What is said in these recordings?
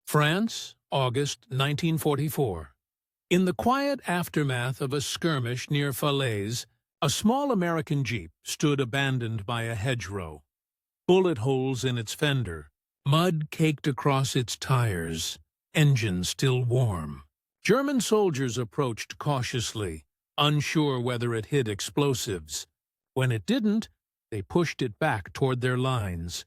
France, August 1944. In the quiet aftermath of a skirmish near Falaise, a small American Jeep stood abandoned by a hedgerow. Bullet holes in its fender, mud caked across its tires, engine still warm. German soldiers approached cautiously, unsure whether it hid explosives. When it didn't, they pushed it back toward their lines,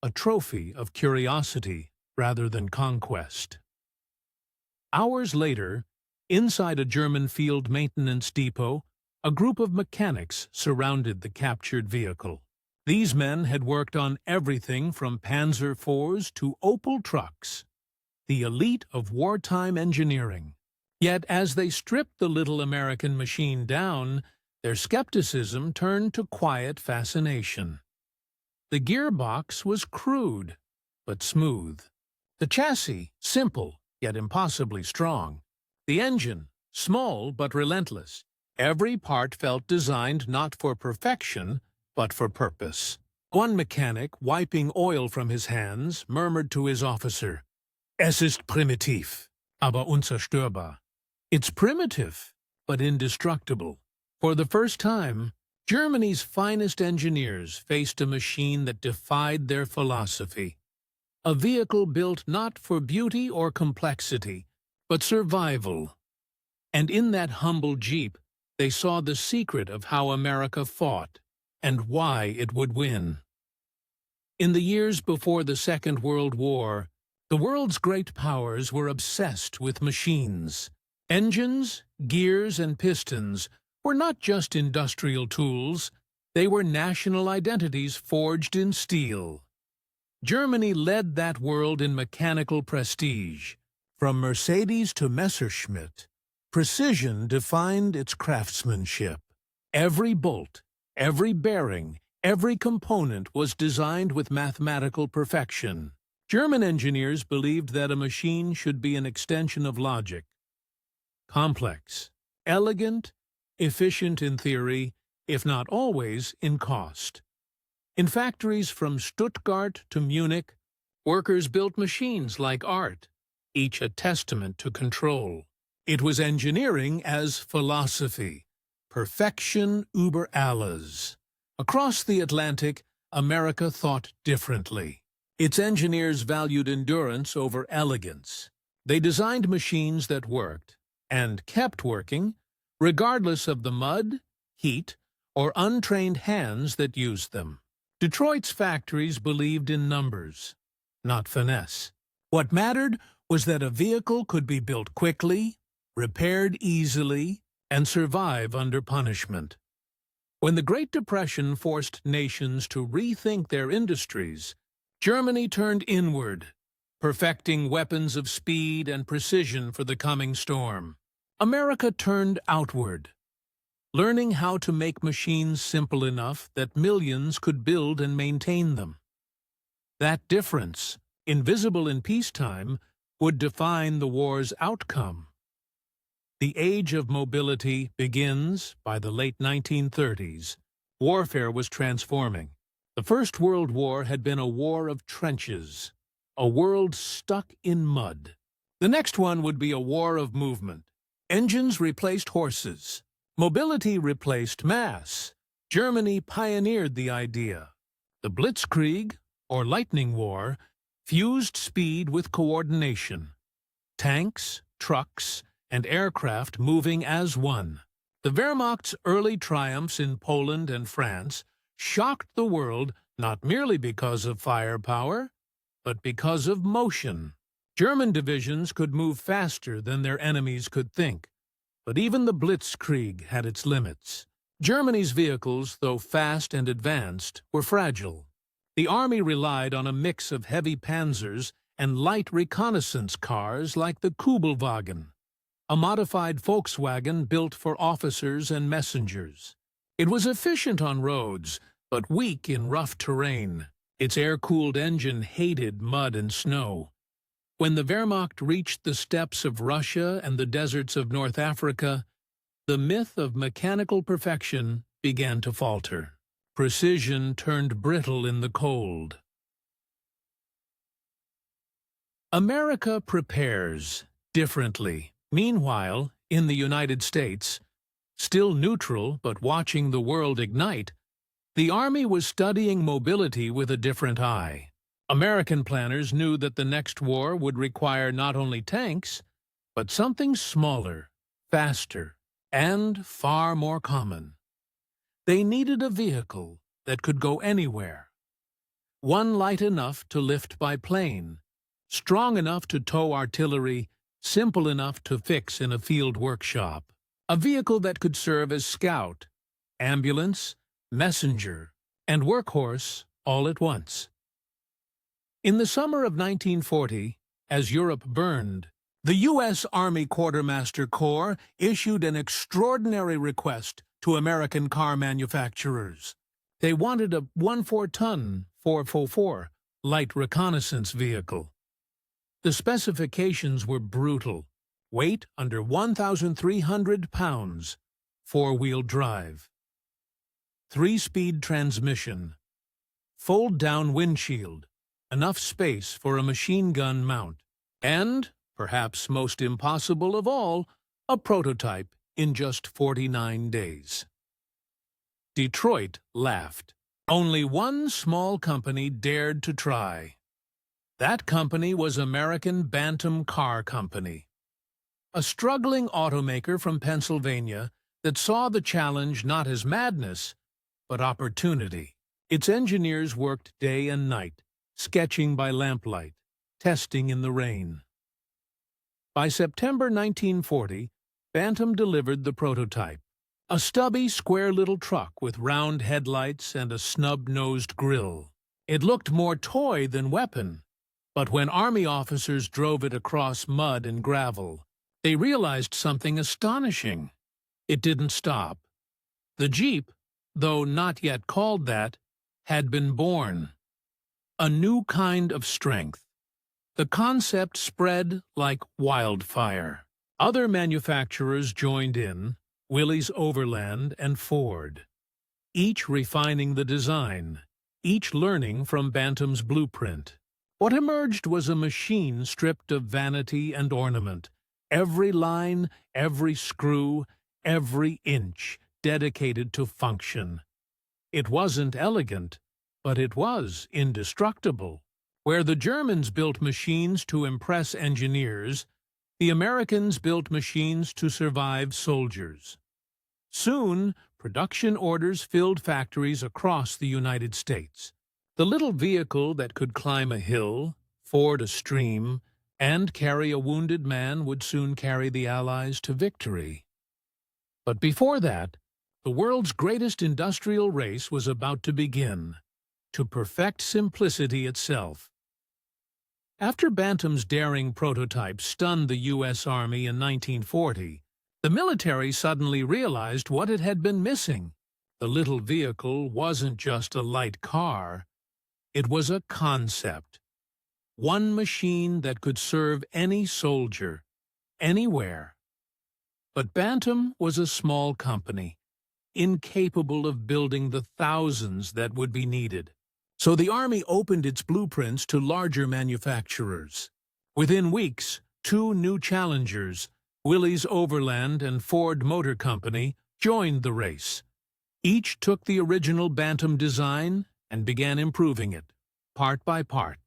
a trophy of curiosity rather than conquest. Hours later, inside a German field maintenance depot, a group of mechanics surrounded the captured vehicle. These men had worked on everything from Panzer IVs to Opel trucks, the elite of wartime engineering. Yet as they stripped the little American machine down, their skepticism turned to quiet fascination. The gearbox was crude, but smooth. The chassis, simple, yet impossibly strong. The engine, small but relentless. Every part felt designed not for perfection, but for purpose. One mechanic, wiping oil from his hands, murmured to his officer, "Es ist primitiv, aber unzerstörbar." It's primitive, but indestructible. For the first time, Germany's finest engineers faced a machine that defied their philosophy. A vehicle built not for beauty or complexity, but survival. And in that humble Jeep, they saw the secret of how America fought and why it would win. In the years before the Second World War, the world's great powers were obsessed with machines. Engines, gears, and pistons were not just industrial tools, they were national identities forged in steel. Germany led that world in mechanical prestige. From Mercedes to Messerschmitt, precision defined its craftsmanship. Every bolt, every bearing, every component was designed with mathematical perfection. German engineers believed that a machine should be an extension of logic. Complex, elegant, efficient in theory, if not always in cost. In factories from Stuttgart to Munich, workers built machines like art, each a testament to control. It was engineering as philosophy, perfection über alles. Across the Atlantic, America thought differently. Its engineers valued endurance over elegance. They designed machines that worked, and kept working, regardless of the mud, heat, or untrained hands that used them. Detroit's factories believed in numbers, not finesse. What mattered was that a vehicle could be built quickly, repaired easily, and survive under punishment. When the Great Depression forced nations to rethink their industries, Germany turned inward, perfecting weapons of speed and precision for the coming storm. America turned outward, learning how to make machines simple enough that millions could build and maintain them. That difference, invisible in peacetime, would define the war's outcome. The age of mobility begins by the late 1930s. Warfare was transforming. The First World War had been a war of trenches, a world stuck in mud. The next one would be a war of movement. Engines replaced horses. Mobility replaced mass. Germany pioneered the idea. The Blitzkrieg, or Lightning War, fused speed with coordination. Tanks, trucks, and aircraft moving as one. The Wehrmacht's early triumphs in Poland and France shocked the world not merely because of firepower, but because of motion. German divisions could move faster than their enemies could think. But even the Blitzkrieg had its limits. Germany's vehicles, though fast and advanced, were fragile. The army relied on a mix of heavy panzers and light reconnaissance cars like the Kübelwagen, a modified Volkswagen built for officers and messengers. It was efficient on roads, but weak in rough terrain. Its air-cooled engine hated mud and snow. When the Wehrmacht reached the steppes of Russia and the deserts of North Africa, the myth of mechanical perfection began to falter. Precision turned brittle in the cold. America prepares differently. Meanwhile, in the United States, still neutral but watching the world ignite, the Army was studying mobility with a different eye. American planners knew that the next war would require not only tanks, but something smaller, faster, and far more common. They needed a vehicle that could go anywhere. One light enough to lift by plane, strong enough to tow artillery, simple enough to fix in a field workshop. A vehicle that could serve as scout, ambulance, messenger, and workhorse all at once. In the summer of 1940, as Europe burned, the U.S. Army Quartermaster Corps issued an extraordinary request to American car manufacturers. They wanted a 14-ton 444 light reconnaissance vehicle. The specifications were brutal. Weight under 1,300 pounds, four-wheel drive. 3-speed transmission. Fold-down windshield. Enough space for a machine gun mount. And, perhaps most impossible of all, a prototype in just 49 days. Detroit laughed. Only one small company dared to try. That company was American Bantam Car Company, a struggling automaker from Pennsylvania that saw the challenge not as madness, but opportunity. Its engineers worked day and night, sketching by lamplight, testing in the rain. By September 1940, Bantam delivered the prototype, a stubby, square little truck with round headlights and a snub-nosed grille. It looked more toy than weapon, but when Army officers drove it across mud and gravel, they realized something astonishing. It didn't stop. The Jeep, though not yet called that, had been born. A new kind of strength. The concept spread like wildfire. Other manufacturers joined in, Willys Overland and Ford, each refining the design, each learning from Bantam's blueprint. What emerged was a machine stripped of vanity and ornament, every line, every screw, every inch dedicated to function. It wasn't elegant, but it was indestructible. Where the Germans built machines to impress engineers, the Americans built machines to survive soldiers. Soon, production orders filled factories across the United States. The little vehicle that could climb a hill, ford a stream, and carry a wounded man would soon carry the Allies to victory. But before that, the world's greatest industrial race was about to begin, to perfect simplicity itself. After Bantam's daring prototype stunned the U.S. Army in 1940, the military suddenly realized what it had been missing. The little vehicle wasn't just a light car. It was a concept. One machine that could serve any soldier, anywhere. But Bantam was a small company, incapable of building the thousands that would be needed. So the Army opened its blueprints to larger manufacturers. Within weeks, two new challengers, Willys Overland and Ford Motor Company, joined the race. Each took the original Bantam design and began improving it, part by part.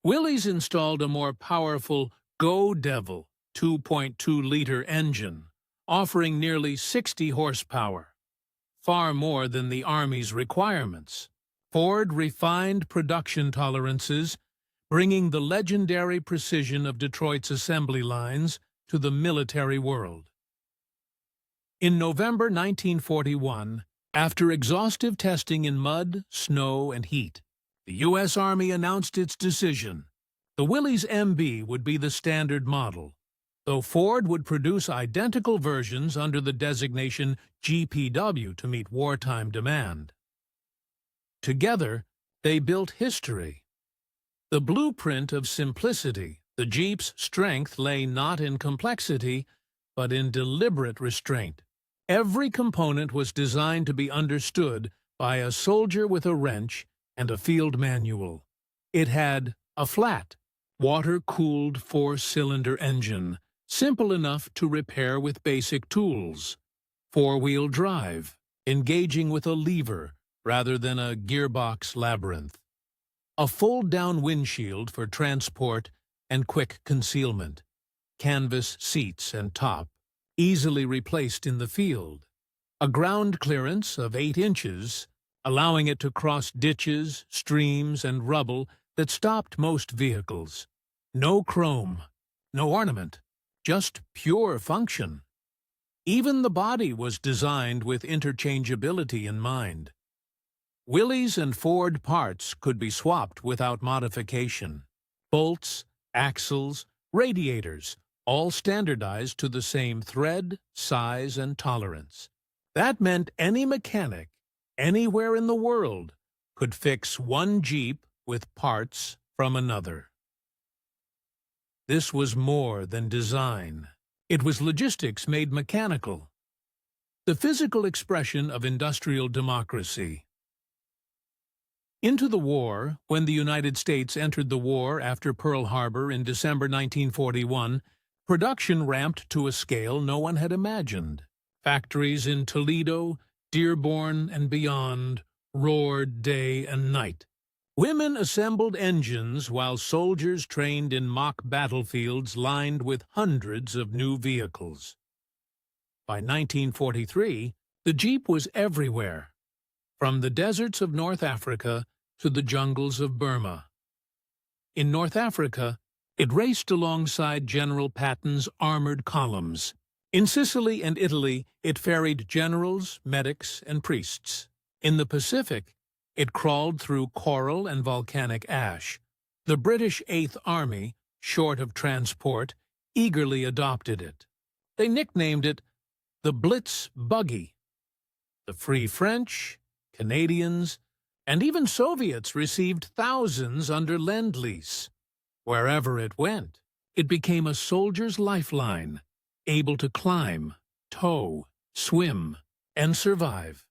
Willys installed a more powerful Go Devil 2.2-liter engine, offering nearly 60 horsepower, far more than the Army's requirements. Ford refined production tolerances, bringing the legendary precision of Detroit's assembly lines to the military world. In November 1941, after exhaustive testing in mud, snow, and heat, the U.S. Army announced its decision. The Willys MB would be the standard model, though Ford would produce identical versions under the designation GPW to meet wartime demand. Together, they built history. The blueprint of simplicity, the Jeep's strength lay not in complexity, but in deliberate restraint. Every component was designed to be understood by a soldier with a wrench and a field manual. It had a flat, water-cooled four-cylinder engine, simple enough to repair with basic tools. Four-wheel drive, engaging with a lever rather than a gearbox labyrinth. A fold-down windshield for transport and quick concealment. Canvas seats and top, easily replaced in the field. A ground clearance of 8 inches, allowing it to cross ditches, streams, and rubble that stopped most vehicles. No chrome, no ornament, just pure function. Even the body was designed with interchangeability in mind. Willys and Ford parts could be swapped without modification. Bolts, axles, radiators, all standardized to the same thread, size, and tolerance. That meant any mechanic, anywhere in the world, could fix one Jeep with parts from another. This was more than design. It was logistics made mechanical. The physical expression of industrial democracy. Into the war, when the United States entered the war after Pearl Harbor in December 1941, production ramped to a scale no one had imagined. Factories in Toledo, Dearborn, and beyond roared day and night. Women assembled engines while soldiers trained in mock battlefields lined with hundreds of new vehicles. By 1943, the Jeep was everywhere, from the deserts of North Africa to the jungles of Burma. In North Africa, it raced alongside General Patton's armored columns. In Sicily and Italy, it ferried generals, medics, and priests. In the Pacific, it crawled through coral and volcanic ash. The British Eighth Army, short of transport, eagerly adopted it. They nicknamed it the Blitz Buggy. The Free French, Canadians, and even Soviets received thousands under Lend-Lease. Wherever it went, it became a soldier's lifeline, able to climb, tow, swim, and survive.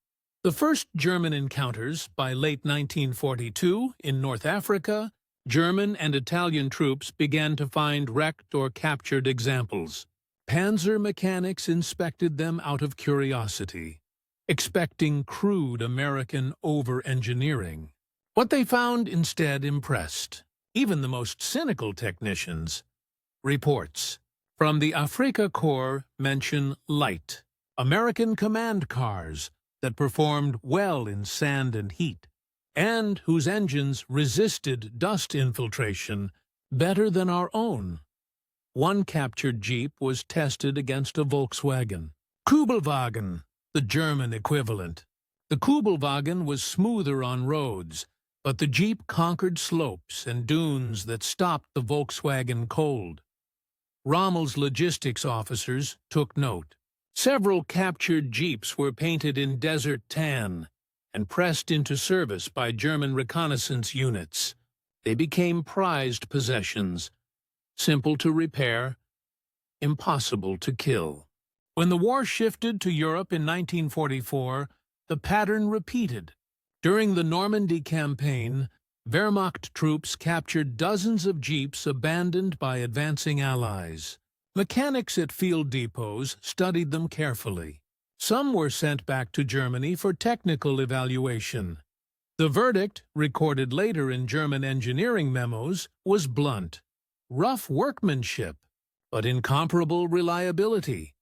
The first German encounters, by late 1942, in North Africa, German and Italian troops began to find wrecked or captured examples. Panzer mechanics inspected them out of curiosity, expecting crude American over-engineering. What they found instead impressed even the most cynical technicians. Reports from the Afrika Korps mention light, American command cars that performed well in sand and heat, and whose engines resisted dust infiltration better than our own. One captured Jeep was tested against a Volkswagen. Kübelwagen, the German equivalent. The Kübelwagen was smoother on roads, but the Jeep conquered slopes and dunes that stopped the Volkswagen cold. Rommel's logistics officers took note. Several captured Jeeps were painted in desert tan and pressed into service by German reconnaissance units. They became prized possessions, simple to repair, impossible to kill. When the war shifted to Europe in 1944, the pattern repeated. During the Normandy campaign, Wehrmacht troops captured dozens of Jeeps abandoned by advancing Allies. Mechanics at field depots studied them carefully. Some were sent back to Germany for technical evaluation. The verdict, recorded later in German engineering memos, was blunt. Rough workmanship, but incomparable reliability.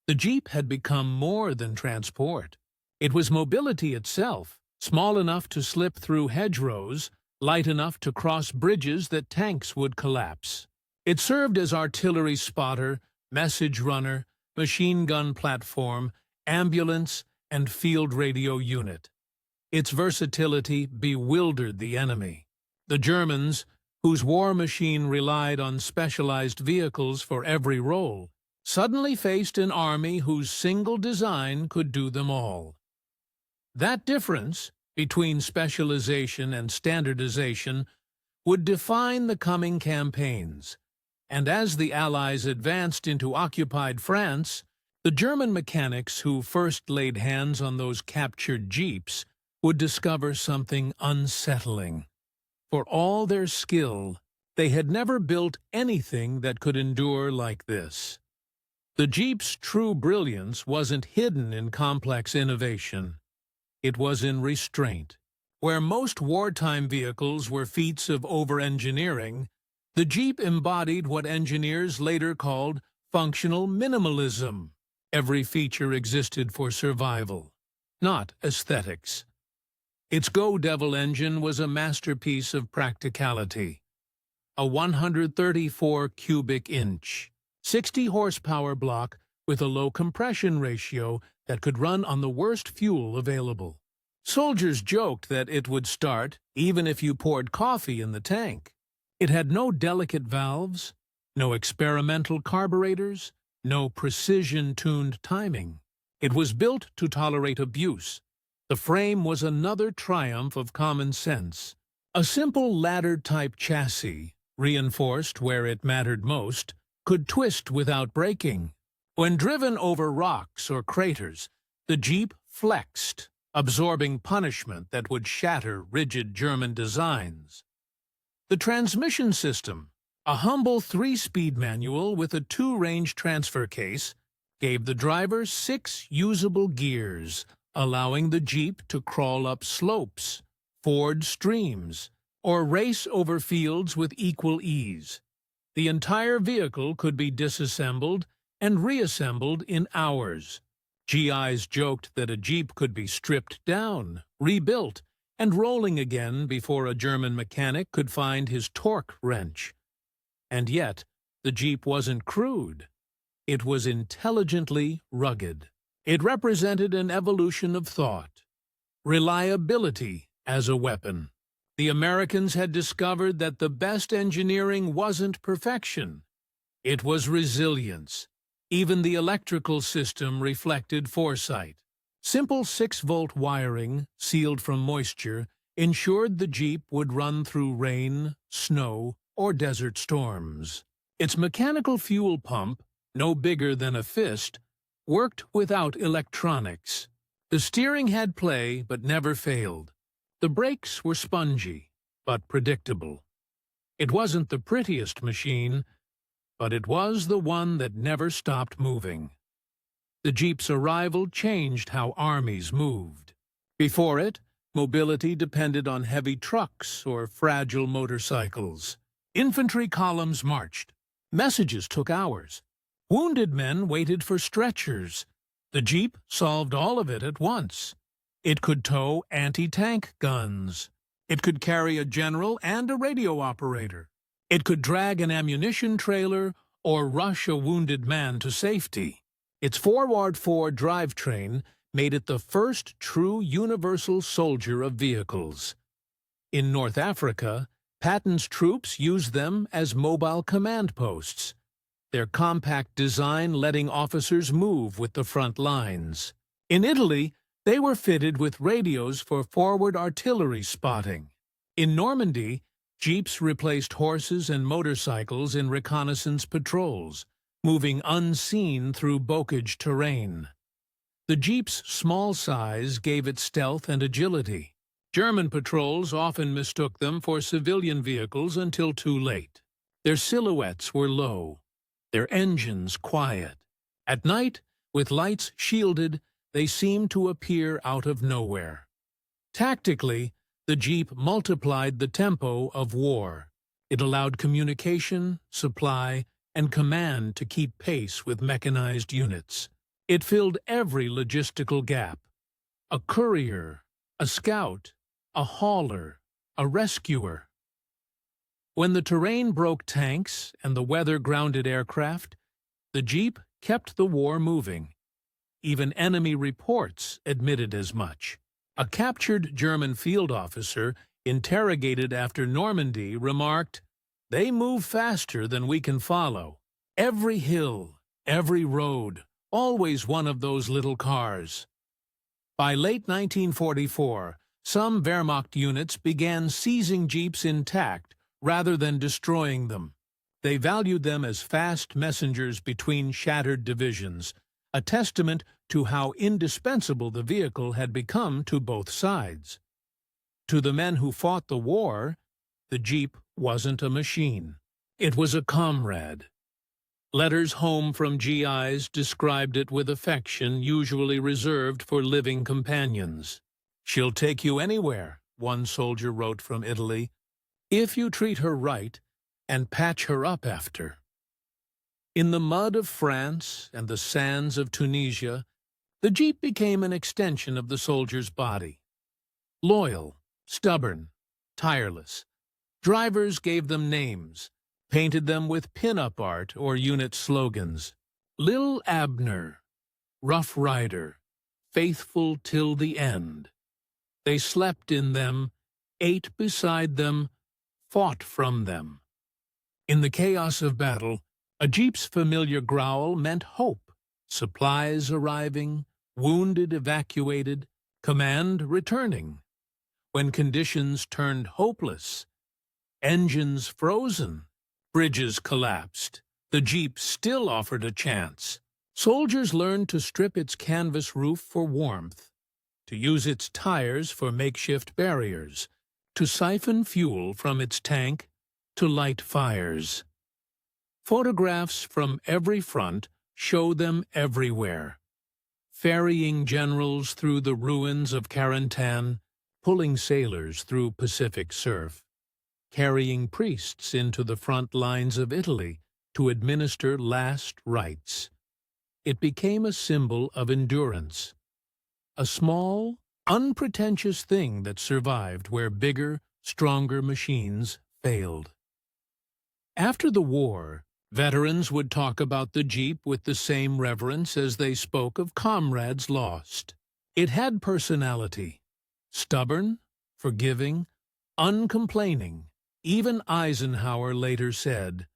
The Jeep had become more than transport. It was mobility itself, small enough to slip through hedgerows, light enough to cross bridges that tanks would collapse. It served as artillery spotter, message runner, machine gun platform, ambulance, and field radio unit. Its versatility bewildered the enemy. The Germans, whose war machine relied on specialized vehicles for every role, suddenly faced an army whose single design could do them all. That difference between specialization and standardization would define the coming campaigns, and as the Allies advanced into occupied France, the German mechanics who first laid hands on those captured Jeeps would discover something unsettling. For all their skill, They had never built anything that could endure like this. The Jeep's true brilliance wasn't hidden in complex innovation. It was in restraint. Where most wartime vehicles were feats of over-engineering, the Jeep embodied what engineers later called functional minimalism. Every feature existed for survival, not aesthetics. Its Go Devil engine was a masterpiece of practicality. A 134 cubic inch, 60 horsepower block with a low compression ratio that could run on the worst fuel available. Soldiers joked that it would start even if you poured coffee in the tank. It had no delicate valves, no experimental carburetors, no precision-tuned timing. It was built to tolerate abuse. The frame was another triumph of common sense. A simple ladder-type chassis, reinforced where it mattered most, could twist without breaking. When driven over rocks or craters, the Jeep flexed, absorbing punishment that would shatter rigid German designs. The transmission system, a humble 3-speed manual with a 2-range transfer case, gave the driver 6 usable gears, allowing the Jeep to crawl up slopes, ford streams, or race over fields with equal ease. The entire vehicle could be disassembled and reassembled in hours. GIs joked that a Jeep could be stripped down, rebuilt, and rolling again before a German mechanic could find his torque wrench. And yet, the Jeep wasn't crude. It was intelligently rugged. It represented an evolution of thought. Reliability as a weapon. The Americans had discovered that the best engineering wasn't perfection. It was resilience. Even the electrical system reflected foresight. Simple 6-volt wiring, sealed from moisture, ensured the Jeep would run through rain, snow, or desert storms. Its mechanical fuel pump, no bigger than a fist, worked without electronics. The steering had play but never failed. The brakes were spongy, but predictable. It wasn't the prettiest machine, but it was the one that never stopped moving. The Jeep's arrival changed how armies moved. Before it, mobility depended on heavy trucks or fragile motorcycles. Infantry columns marched. Messages took hours. Wounded men waited for stretchers. The Jeep solved all of it at once. It could tow anti-tank guns. It could carry a general and a radio operator. It could drag an ammunition trailer or rush a wounded man to safety. Its forward-4 drivetrain made it the first true universal soldier of vehicles. In North Africa, Patton's troops used them as mobile command posts, their compact design letting officers move with the front lines. In Italy, they were fitted with radios for forward artillery spotting. In Normandy, Jeeps replaced horses and motorcycles in reconnaissance patrols, moving unseen through bocage terrain. The Jeep's small size gave it stealth and agility. German patrols often mistook them for civilian vehicles until too late. Their silhouettes were low, their engines quiet. At night, with lights shielded, they seemed to appear out of nowhere. Tactically, the Jeep multiplied the tempo of war. It allowed communication, supply, and command to keep pace with mechanized units. It filled every logistical gap. A courier, a scout, a hauler, a rescuer. When the terrain broke tanks and the weather grounded aircraft, the Jeep kept the war moving. Even enemy reports admitted as much. A captured German field officer, interrogated after Normandy, remarked, "They move faster than we can follow. Every hill, every road, always one of those little cars." By late 1944, some Wehrmacht units began seizing Jeeps intact rather than destroying them. They valued them as fast messengers between shattered divisions, a testament to how indispensable the vehicle had become to both sides. To the men who fought the war, the Jeep wasn't a machine. It was a comrade. Letters home from GIs described it with affection usually reserved for living companions. "She'll take you anywhere," one soldier wrote from Italy, "if you treat her right and patch her up after." In the mud of France and the sands of Tunisia, the Jeep became an extension of the soldier's body. Loyal, stubborn, tireless, drivers gave them names, painted them with pin-up art or unit slogans. Lil Abner, Rough Rider, Faithful till the end. They slept in them, ate beside them, fought from them. In the chaos of battle, a Jeep's familiar growl meant hope, supplies arriving, wounded evacuated, command returning. When conditions turned hopeless, engines frozen, bridges collapsed, the Jeep still offered a chance. Soldiers learned to strip its canvas roof for warmth, to use its tires for makeshift barriers, to siphon fuel from its tank, to light fires. Photographs from every front show them everywhere. Ferrying generals through the ruins of Carentan, pulling sailors through Pacific surf, carrying priests into the front lines of Italy to administer last rites. It became a symbol of endurance, a small, unpretentious thing that survived where bigger, stronger machines failed. After the war, veterans would talk about the Jeep with the same reverence as they spoke of comrades lost. It had personality. Stubborn, forgiving, uncomplaining. Even Eisenhower later said,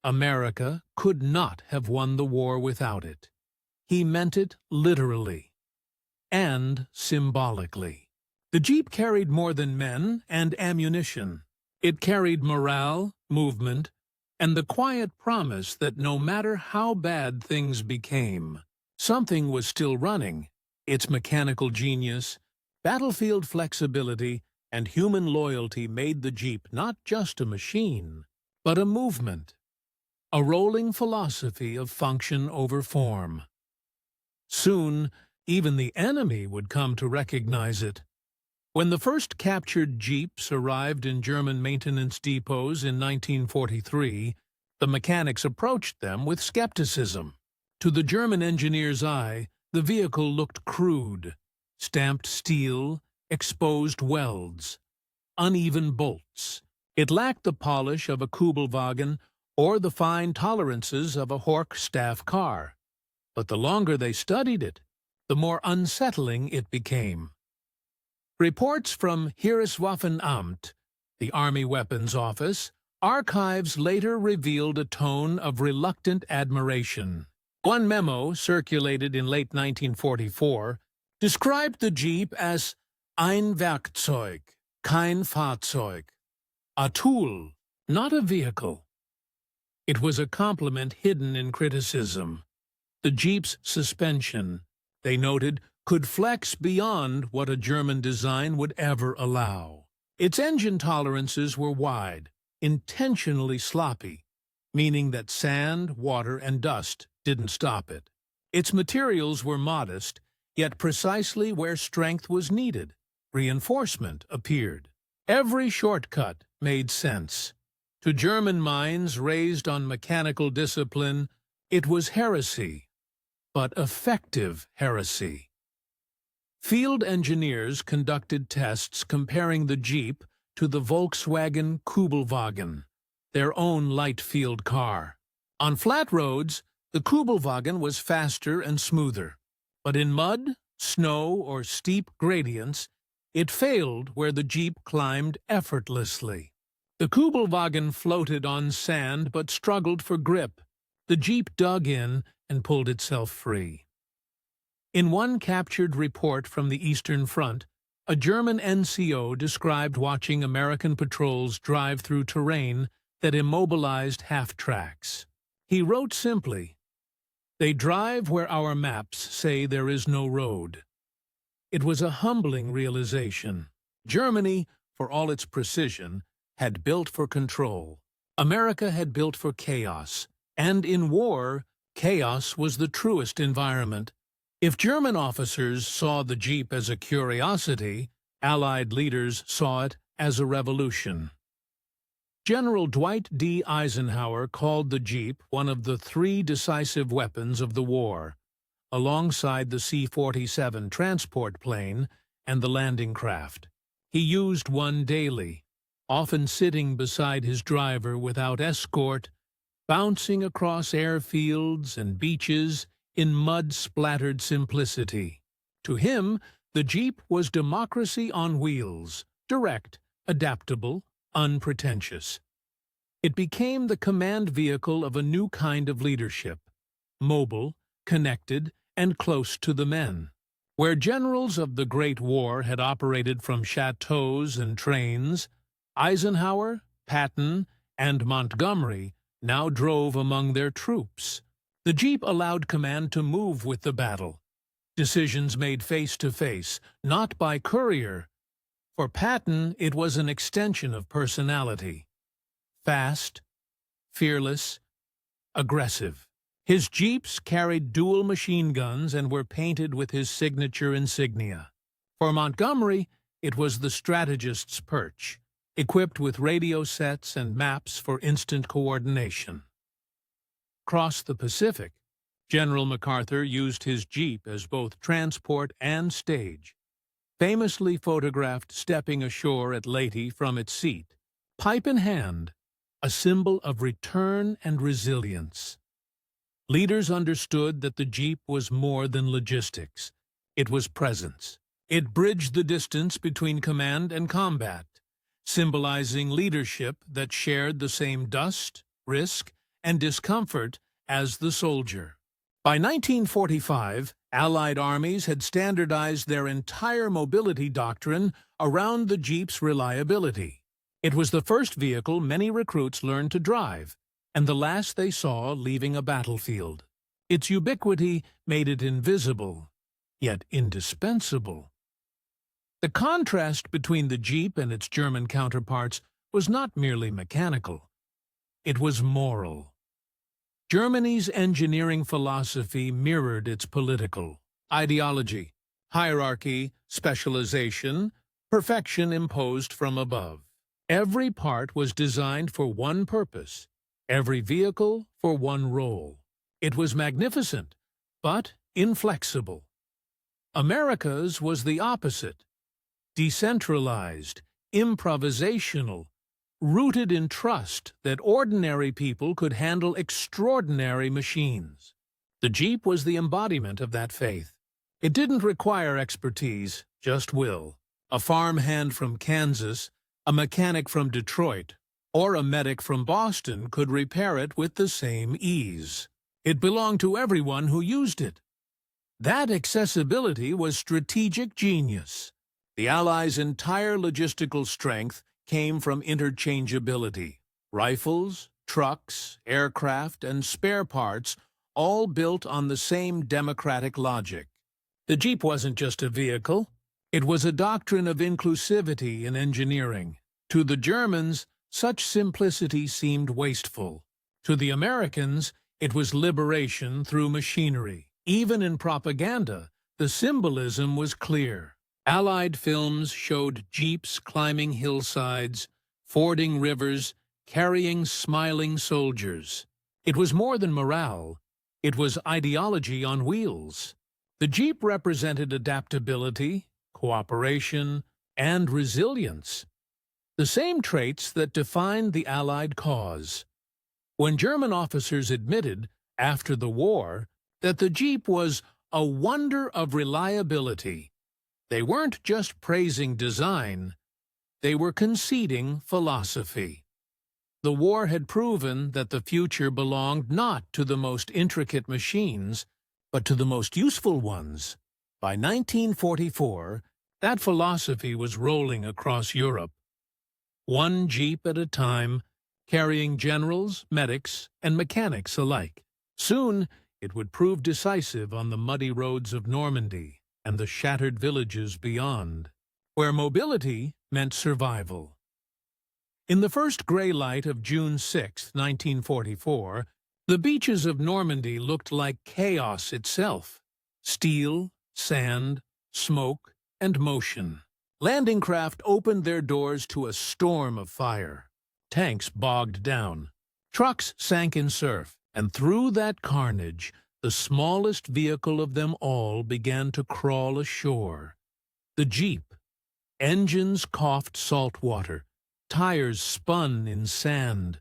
"America could not have won the war without it." He meant it literally and symbolically. The Jeep carried more than men and ammunition. It carried morale, movement, and the quiet promise that no matter how bad things became, something was still running. Its mechanical genius, battlefield flexibility, and human loyalty made the Jeep not just a machine, but a movement, a rolling philosophy of function over form. Soon, even the enemy would come to recognize it. When the first captured Jeeps arrived in German maintenance depots in 1943, the mechanics approached them with skepticism. To the German engineer's eye, the vehicle looked crude: stamped steel, exposed welds, uneven bolts. It lacked the polish of a Kübelwagen or the fine tolerances of a Horch staff car. But the longer they studied it, the more unsettling it became. Reports from Heereswaffenamt, the Army Weapons Office, archives later revealed a tone of reluctant admiration. One memo, circulated in late 1944, described the Jeep as ein Werkzeug, kein Fahrzeug, a tool, not a vehicle. It was a compliment hidden in criticism. The Jeep's suspension, they noted, could flex beyond what a German design would ever allow. Its engine tolerances were wide, intentionally sloppy, meaning that sand, water, and dust didn't stop it. Its materials were modest, yet precisely where strength was needed, reinforcement appeared. Every shortcut made sense. To German minds raised on mechanical discipline, it was heresy, but effective heresy. Field engineers conducted tests comparing the Jeep to the Volkswagen Kübelwagen, their own light field car. On flat roads, the Kübelwagen was faster and smoother, but in mud, snow, or steep gradients, it failed where the Jeep climbed effortlessly. The Kübelwagen floated on sand but struggled for grip. The Jeep dug in and pulled itself free. In one captured report from the Eastern Front, a German NCO described watching American patrols drive through terrain that immobilized half-tracks. He wrote simply, "They drive where our maps say there is no road." It was a humbling realization. Germany, for all its precision, had built for control. America had built for chaos. And in war, chaos was the truest environment. If German officers saw the Jeep as a curiosity, Allied leaders saw it as a revolution. General Dwight D. Eisenhower called the Jeep one of the three decisive weapons of the war, alongside the C-47 transport plane and the landing craft. He used one daily, often sitting beside his driver without escort, bouncing across airfields and beaches in mud-splattered simplicity. To him, the Jeep was democracy on wheels, direct, adaptable, unpretentious. It became the command vehicle of a new kind of leadership, mobile, connected, and close to the men. Where generals of the Great War had operated from chateaus and trains, Eisenhower, Patton, and Montgomery now drove among their troops. The Jeep allowed command to move with the battle. Decisions made face-to-face, not by courier. For Patton, it was an extension of personality. Fast, fearless, aggressive. His Jeeps carried dual machine guns and were painted with his signature insignia. For Montgomery, it was the strategist's perch, equipped with radio sets and maps for instant coordination. Across the Pacific, General MacArthur used his Jeep as both transport and stage, famously photographed stepping ashore at Leyte from its seat, pipe in hand, a symbol of return and resilience. Leaders understood that the Jeep was more than logistics. It was presence. It bridged the distance between command and combat, symbolizing leadership that shared the same dust, risk, and discomfort as the soldier. By 1945, Allied armies had standardized their entire mobility doctrine around the Jeep's reliability. It was the first vehicle many recruits learned to drive, and the last they saw leaving a battlefield. Its ubiquity made it invisible, yet indispensable. The contrast between the Jeep and its German counterparts was not merely mechanical. It was moral. Germany's engineering philosophy mirrored its political ideology, hierarchy, specialization, perfection imposed from above. Every part was designed for one purpose, every vehicle for one role. It was magnificent, but inflexible. America's was the opposite, decentralized, improvisational, rooted in trust that ordinary people could handle extraordinary machines. The Jeep was the embodiment of that faith. It didn't require expertise, just will. A farmhand from Kansas, a mechanic from Detroit, or a medic from Boston could repair it with the same ease. It belonged to everyone who used it. That accessibility was strategic genius. The Allies' entire logistical strength came from interchangeability. Rifles, trucks, aircraft, and spare parts all built on the same democratic logic. The Jeep wasn't just a vehicle. It was a doctrine of inclusivity in engineering. To the Germans, such simplicity seemed wasteful. To the Americans, it was liberation through machinery. Even in propaganda, the symbolism was clear. Allied films showed Jeeps climbing hillsides, fording rivers, carrying smiling soldiers. It was more than morale. It was ideology on wheels. The Jeep represented adaptability, cooperation, and resilience, the same traits that defined the Allied cause. When German officers admitted, after the war, that the Jeep was a wonder of reliability, they weren't just praising design, they were conceding philosophy. The war had proven that the future belonged not to the most intricate machines, but to the most useful ones. By 1944, that philosophy was rolling across Europe. One Jeep at a time, carrying generals, medics, and mechanics alike. Soon, it would prove decisive on the muddy roads of Normandy and the shattered villages beyond, where mobility meant survival. In the first gray light of June 6, 1944, the beaches of Normandy looked like chaos itself. Steel, sand, smoke, and motion. Landing craft opened their doors to a storm of fire. Tanks bogged down. Trucks sank in surf, and through that carnage, the smallest vehicle of them all began to crawl ashore. The Jeep. Engines coughed salt water. Tires spun in sand.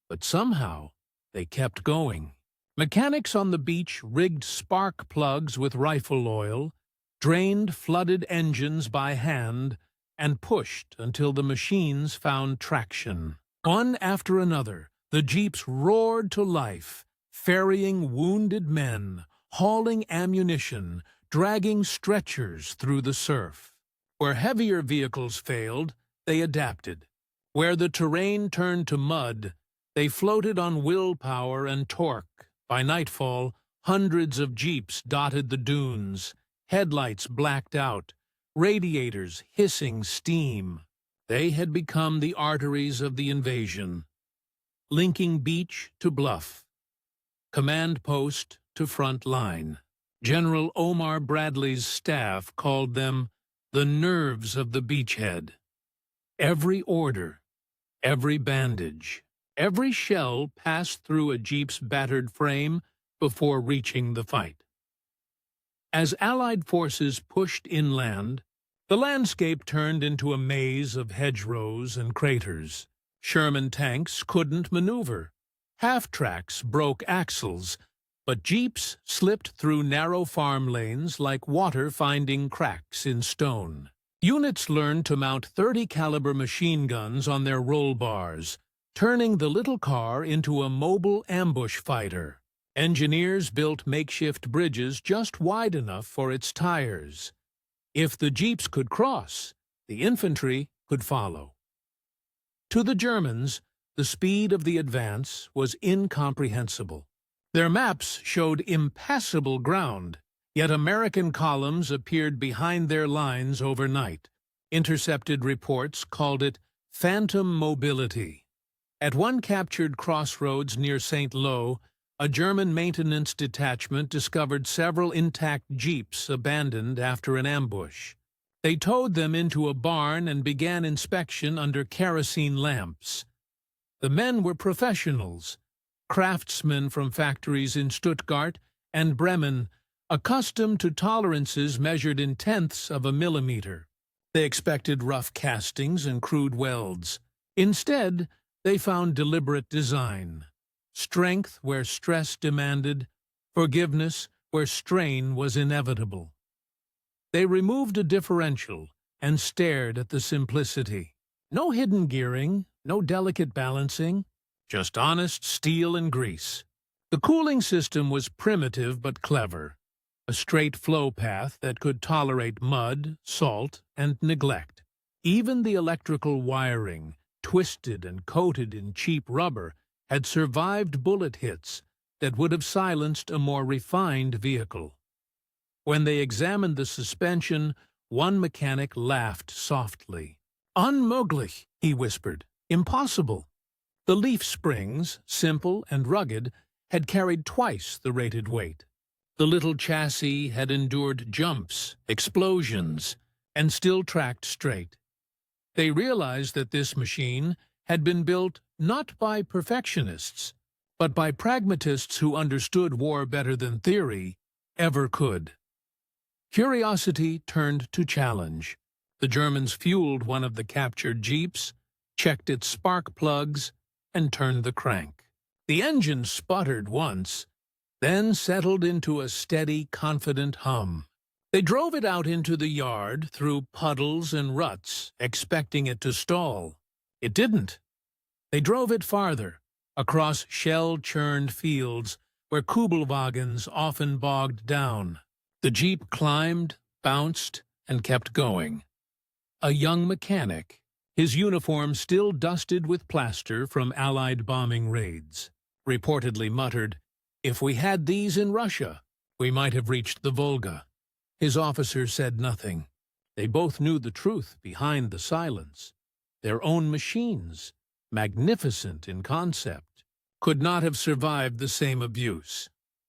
But somehow, they kept going. Mechanics on the beach rigged spark plugs with rifle oil, drained flooded engines by hand, and pushed until the machines found traction. One after another, the Jeeps roared to life, ferrying wounded men, hauling ammunition, dragging stretchers through the surf. Where heavier vehicles failed, they adapted. Where the terrain turned to mud, they floated on willpower and torque. By nightfall, hundreds of Jeeps dotted the dunes, headlights blacked out, radiators hissing steam. They had become the arteries of the invasion, linking beach to bluff, command post to front line. General Omar Bradley's staff called them the nerves of the beachhead. Every order, every bandage, every shell passed through a Jeep's battered frame before reaching the fight. As Allied forces pushed inland, the landscape turned into a maze of hedgerows and craters. Sherman tanks couldn't maneuver. Half-tracks broke axles, but Jeeps slipped through narrow farm lanes like water finding cracks in stone. Units learned to mount .30-caliber machine guns on their roll bars, turning the little car into a mobile ambush fighter. Engineers built makeshift bridges just wide enough for its tires. If the Jeeps could cross, the infantry could follow. To the Germans, the speed of the advance was incomprehensible. Their maps showed impassable ground, yet American columns appeared behind their lines overnight. Intercepted reports called it phantom mobility. At one captured crossroads near St. Lo, a German maintenance detachment discovered several intact Jeeps abandoned after an ambush. They towed them into a barn and began inspection under kerosene lamps. The men were professionals, craftsmen from factories in Stuttgart and Bremen, accustomed to tolerances measured in tenths of a millimeter. They expected rough castings and crude welds. Instead, they found deliberate design, strength where stress demanded, forgiveness where strain was inevitable. They removed a differential and stared at the simplicity. No hidden gearing, no delicate balancing, just honest steel and grease. The cooling system was primitive but clever, a straight flow path that could tolerate mud, salt, and neglect. Even the electrical wiring, twisted and coated in cheap rubber, had survived bullet hits that would have silenced a more refined vehicle. When they examined the suspension, one mechanic laughed softly. "Unmöglich," he whispered. "Impossible." The leaf springs, simple and rugged, had carried twice the rated weight. The little chassis had endured jumps, explosions, and still tracked straight. They realized that this machine had been built not by perfectionists, but by pragmatists who understood war better than theory ever could. Curiosity turned to challenge. The Germans fueled one of the captured Jeeps, checked its spark plugs, and turned the crank. The engine sputtered once, then settled into a steady, confident hum. They drove it out into the yard through puddles and ruts, expecting it to stall. It didn't. They drove it farther, across shell-churned fields where Kübelwagens often bogged down. The Jeep climbed, bounced, and kept going. A young mechanic, his uniform still dusted with plaster from Allied bombing raids, reportedly muttered, "If we had these in Russia, we might have reached the Volga." His officer said nothing. They both knew the truth behind the silence. Their own machines, magnificent in concept, could not have survived the same abuse.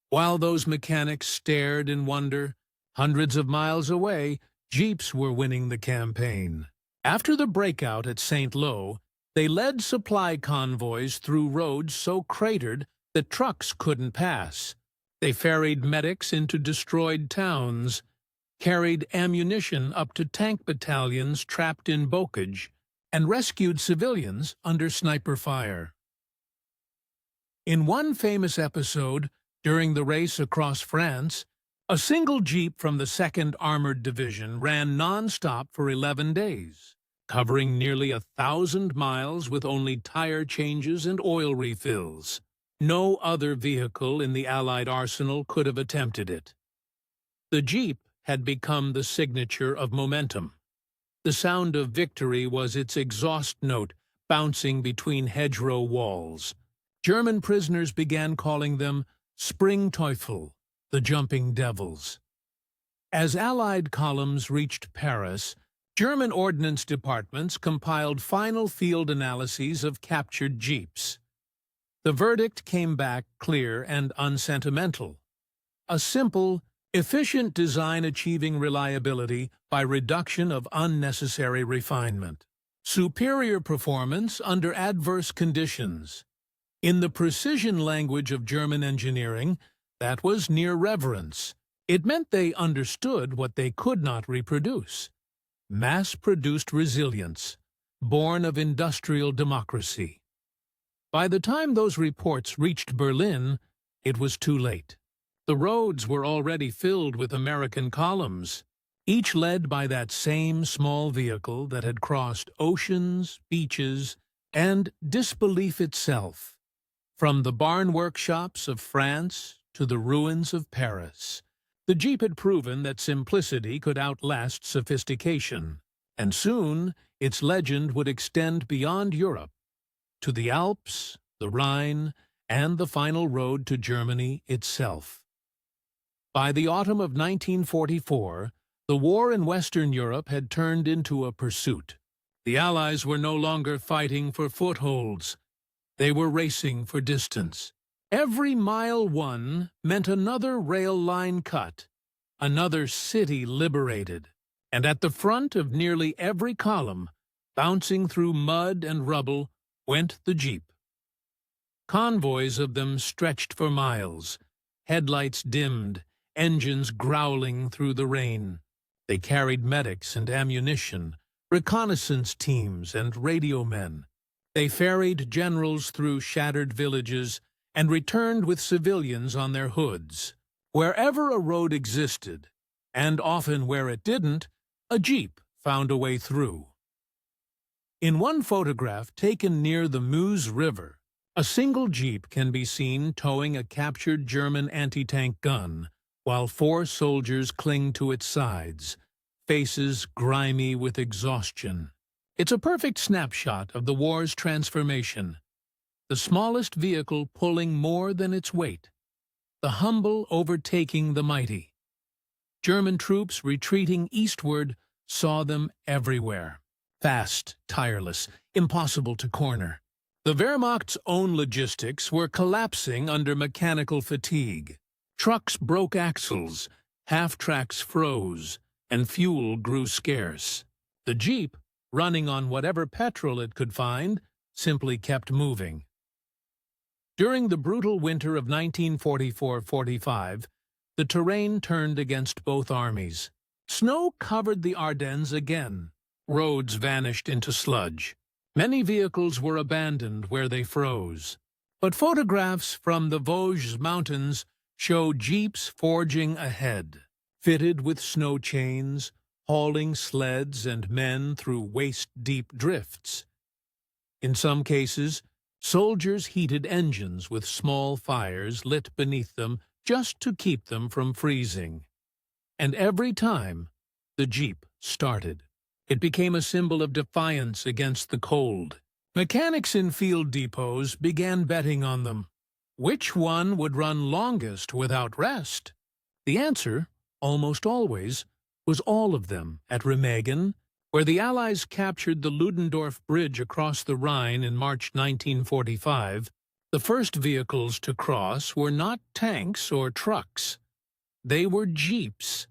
While those mechanics stared in wonder, hundreds of miles away, Jeeps were winning the campaign. After the breakout at St. Lo, they led supply convoys through roads so cratered that trucks couldn't pass. They ferried medics into destroyed towns, carried ammunition up to tank battalions trapped in bocage, and rescued civilians under sniper fire. In one famous episode, during the race across France, a single Jeep from the 2nd Armored Division ran non-stop for 11 days, covering nearly 1,000 miles with only tire changes and oil refills. No other vehicle in the Allied arsenal could have attempted it. The Jeep had become the signature of momentum. The sound of victory was its exhaust note bouncing between hedgerow walls. German prisoners began calling them Springteufel, the jumping devils. As Allied columns reached Paris, German ordnance departments compiled final field analyses of captured Jeeps. The verdict came back clear and unsentimental. A simple, efficient design achieving reliability by reduction of unnecessary refinement. Superior performance under adverse conditions. In the precision language of German engineering, that was near reverence. It meant they understood what they could not reproduce. Mass-produced resilience, born of industrial democracy. By the time those reports reached Berlin, it was too late. The roads were already filled with American columns, each led by that same small vehicle that had crossed oceans, beaches, and disbelief itself. From the barn workshops of France to the ruins of Paris, the Jeep had proven that simplicity could outlast sophistication, and soon its legend would extend beyond Europe, to the Alps, the Rhine, and the final road to Germany itself. By the autumn of 1944, the war in Western Europe had turned into a pursuit. The Allies were no longer fighting for footholds. They were racing for distance. Every mile won meant another rail line cut, another city liberated, and at the front of nearly every column, bouncing through mud and rubble, went the Jeep. Convoys of them stretched for miles, headlights dimmed, engines growling through the rain. They carried medics and ammunition, reconnaissance teams and radio men. They ferried generals through shattered villages and returned with civilians on their hoods. Wherever a road existed, and often where it didn't, a Jeep found a way through. In one photograph taken near the Meuse River, a single Jeep can be seen towing a captured German anti-tank gun, while 4 soldiers cling to its sides, faces grimy with exhaustion. It's a perfect snapshot of the war's transformation. The smallest vehicle pulling more than its weight. The humble overtaking the mighty. German troops retreating eastward saw them everywhere. Fast, tireless, impossible to corner. The Wehrmacht's own logistics were collapsing under mechanical fatigue. Trucks broke axles, half-tracks froze, and fuel grew scarce. The Jeep, running on whatever petrol it could find, simply kept moving. During the brutal winter of 1944-45, the terrain turned against both armies. Snow covered the Ardennes again. Roads vanished into sludge. Many vehicles were abandoned where they froze. But photographs from the Vosges Mountains show Jeeps forging ahead, fitted with snow chains, hauling sleds and men through waist-deep drifts. In some cases, soldiers heated engines with small fires lit beneath them just to keep them from freezing. And every time, the Jeep started. It became a symbol of defiance against the cold. Mechanics in field depots began betting on them. Which one would run longest without rest? The answer, almost always, was all of them at Remagen, Where the Allies captured the Ludendorff Bridge across the Rhine in March 1945, the first vehicles to cross were not tanks or trucks. They were jeeps,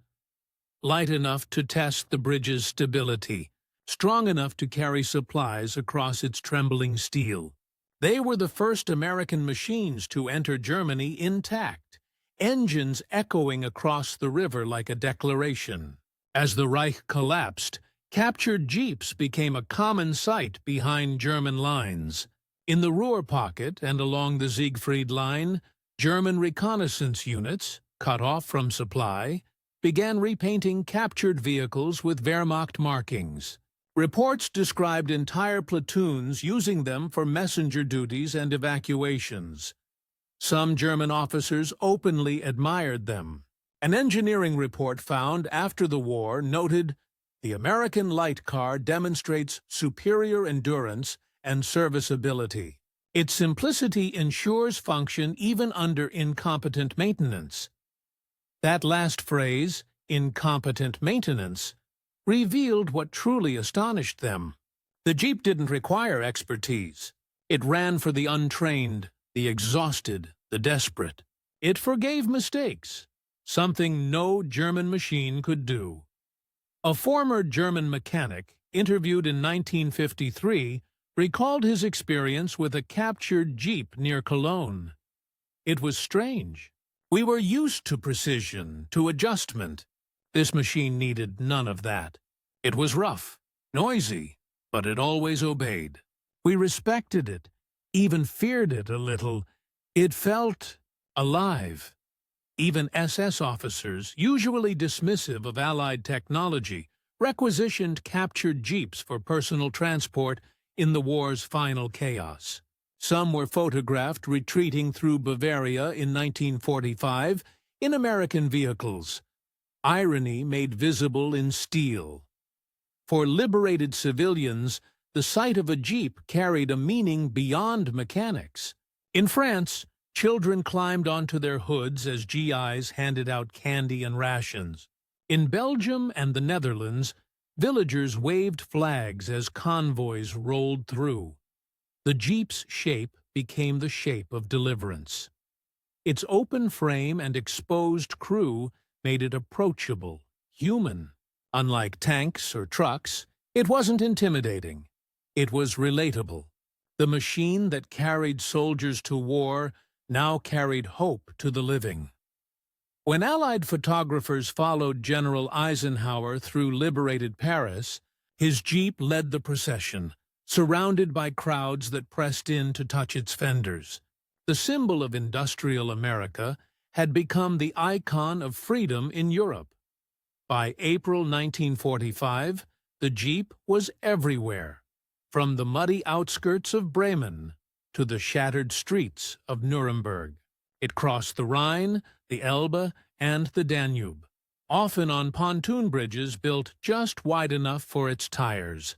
light enough to test the bridge's stability, strong enough to carry supplies across its trembling steel. They were the first American machines to enter Germany intact, engines echoing across the river like a declaration. As the Reich collapsed, captured jeeps became a common sight behind German lines. In the Ruhr pocket and along the Siegfried Line, German reconnaissance units, cut off from supply, began repainting captured vehicles with Wehrmacht markings. Reports described entire platoons using them for messenger duties and evacuations. Some German officers openly admired them. An engineering report found after the war noted, "The American light car demonstrates superior endurance and serviceability. Its simplicity ensures function even under incompetent maintenance." That last phrase, incompetent maintenance, revealed what truly astonished them. The Jeep didn't require expertise. It ran for the untrained, the exhausted, the desperate. It forgave mistakes, something no German machine could do. A former German mechanic, interviewed in 1953, recalled his experience with a captured Jeep near Cologne. "It was strange. We were used to precision, to adjustment. This machine needed none of that. It was rough, noisy, but it always obeyed. We respected it, even feared it a little. It felt alive." Even SS officers, usually dismissive of Allied technology, requisitioned captured jeeps for personal transport in the war's final chaos. Some were photographed retreating through Bavaria in 1945 in American vehicles, irony made visible in steel. For liberated civilians, the sight of a jeep carried a meaning beyond mechanics. In France, children climbed onto their hoods as GIs handed out candy and rations. In Belgium and the Netherlands, villagers waved flags as convoys rolled through. The Jeep's shape became the shape of deliverance. Its open frame and exposed crew made it approachable, human. Unlike tanks or trucks, it wasn't intimidating. It was relatable. The machine that carried soldiers to war now carried hope to the living. When Allied photographers followed General Eisenhower through liberated Paris, his Jeep led the procession, surrounded by crowds that pressed in to touch its fenders. The symbol of industrial America had become the icon of freedom in Europe. By April 1945, the Jeep was everywhere, from the muddy outskirts of Bremen to the shattered streets of Nuremberg. It crossed the Rhine, the Elbe, and the Danube, often on pontoon bridges built just wide enough for its tires.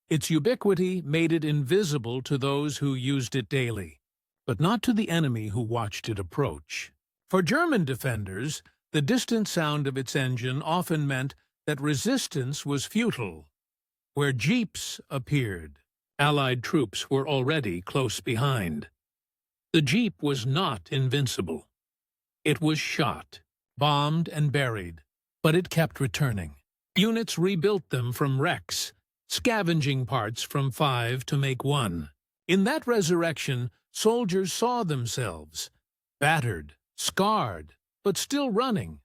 Its ubiquity made it invisible to those who used it daily, but not to the enemy who watched it approach. For German defenders, the distant sound of its engine often meant that resistance was futile. Where jeeps appeared, Allied troops were already close behind. The Jeep was not invincible. It was shot, bombed, and buried, but it kept returning. Units rebuilt them from wrecks, scavenging parts from 5 to make 1. In that resurrection, soldiers saw themselves, battered, scarred, but still running.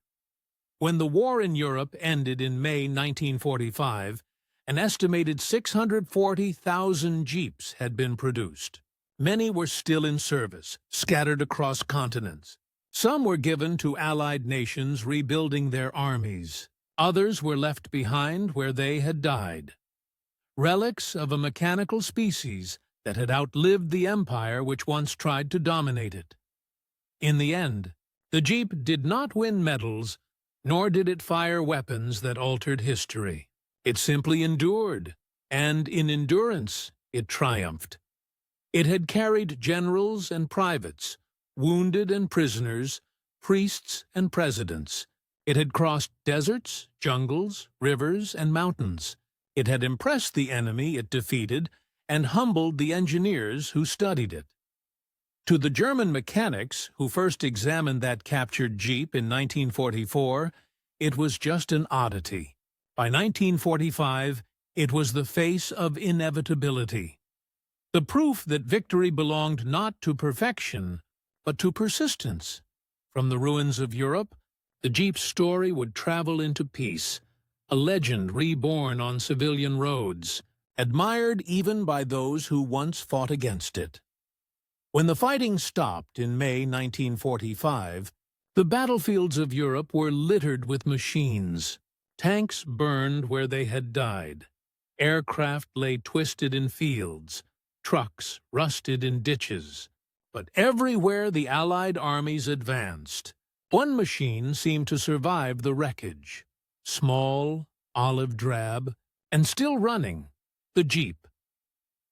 When the war in Europe ended in May 1945, an estimated 640,000 Jeeps had been produced. Many were still in service, scattered across continents. Some were given to Allied nations rebuilding their armies. Others were left behind where they had died. Relics of a mechanical species that had outlived the empire which once tried to dominate it. In the end, the Jeep did not win medals, nor did it fire weapons that altered history. It simply endured, and in endurance it triumphed. It had carried generals and privates, wounded and prisoners, priests and presidents. It had crossed deserts, jungles, rivers, and mountains. It had impressed the enemy it defeated and humbled the engineers who studied it. To the German mechanics who first examined that captured Jeep in 1944, it was just an oddity. By 1945, it was the face of inevitability. The proof that victory belonged not to perfection, but to persistence. From the ruins of Europe, the Jeep's story would travel into peace, a legend reborn on civilian roads, admired even by those who once fought against it. When the fighting stopped in May 1945, the battlefields of Europe were littered with machines. Tanks burned where they had died. Aircraft lay twisted in fields. Trucks rusted in ditches. But everywhere the Allied armies advanced, one machine seemed to survive the wreckage. Small, olive drab, and still running, the Jeep.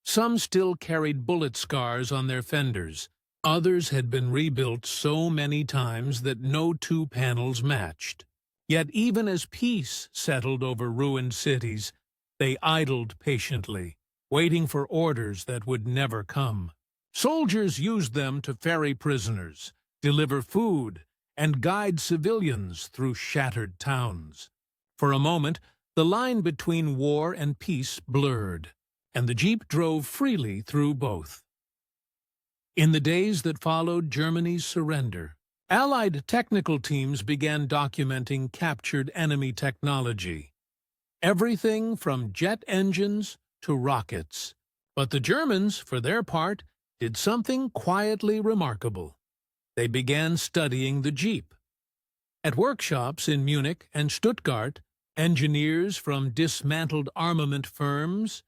Some still carried bullet scars on their fenders. Others had been rebuilt so many times that no two panels matched. Yet even as peace settled over ruined cities, they idled patiently, waiting for orders that would never come. Soldiers used them to ferry prisoners, deliver food, and guide civilians through shattered towns. For a moment, the line between war and peace blurred, and the Jeep drove freely through both. In the days that followed Germany's surrender, Allied technical teams began documenting captured enemy technology. Everything from jet engines to rockets. But the Germans, for their part, did something quietly remarkable. They began studying the Jeep. At workshops in Munich and Stuttgart, engineers from dismantled armament firms,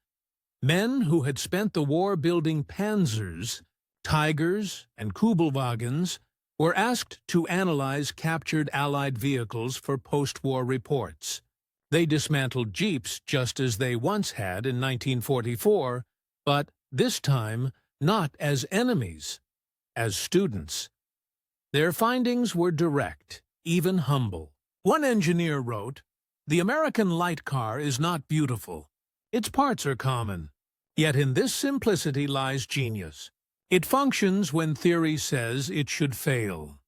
men who had spent the war building panzers, Tigers, and Kübelwagens, were asked to analyze captured Allied vehicles for post-war reports. They dismantled Jeeps just as they once had in 1944, but this time not as enemies, as students. Their findings were direct, even humble. One engineer wrote, "The American light car is not beautiful. Its parts are common. Yet in this simplicity lies genius. It functions when theory says it should fail."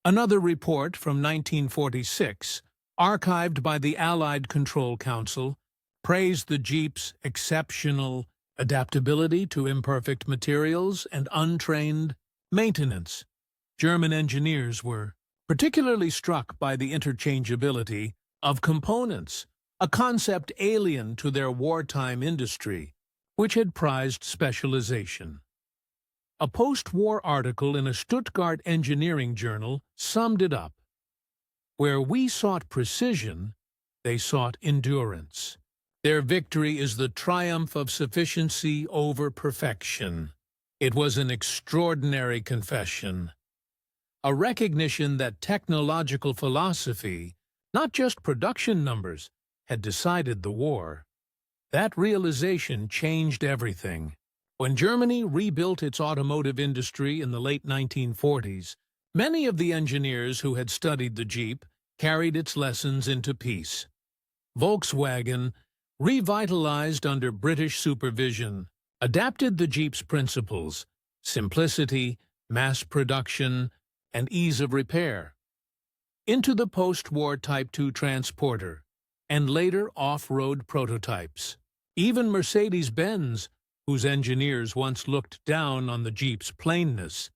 Another report from 1946, archived by the Allied Control Council, praised the Jeep's exceptional adaptability to imperfect materials and untrained maintenance. German engineers were particularly struck by the interchangeability of components, a concept alien to their wartime industry, which had prized specialization. A post-war article in a Stuttgart engineering journal summed it up. Where we sought precision, they sought endurance. Their victory is the triumph of sufficiency over perfection. It was an extraordinary confession. A recognition that technological philosophy, not just production numbers, had decided the war. That realization changed everything. When Germany rebuilt its automotive industry in the late 1940s, many of the engineers who had studied the Jeep carried its lessons into peace. Volkswagen, revitalized under British supervision, adapted the Jeep's principles: simplicity, mass production, and ease of repair, into the post-war Type 2 transporter, and later off-road prototypes. Even Mercedes-Benz, whose engineers once looked down on the Jeep's plainness,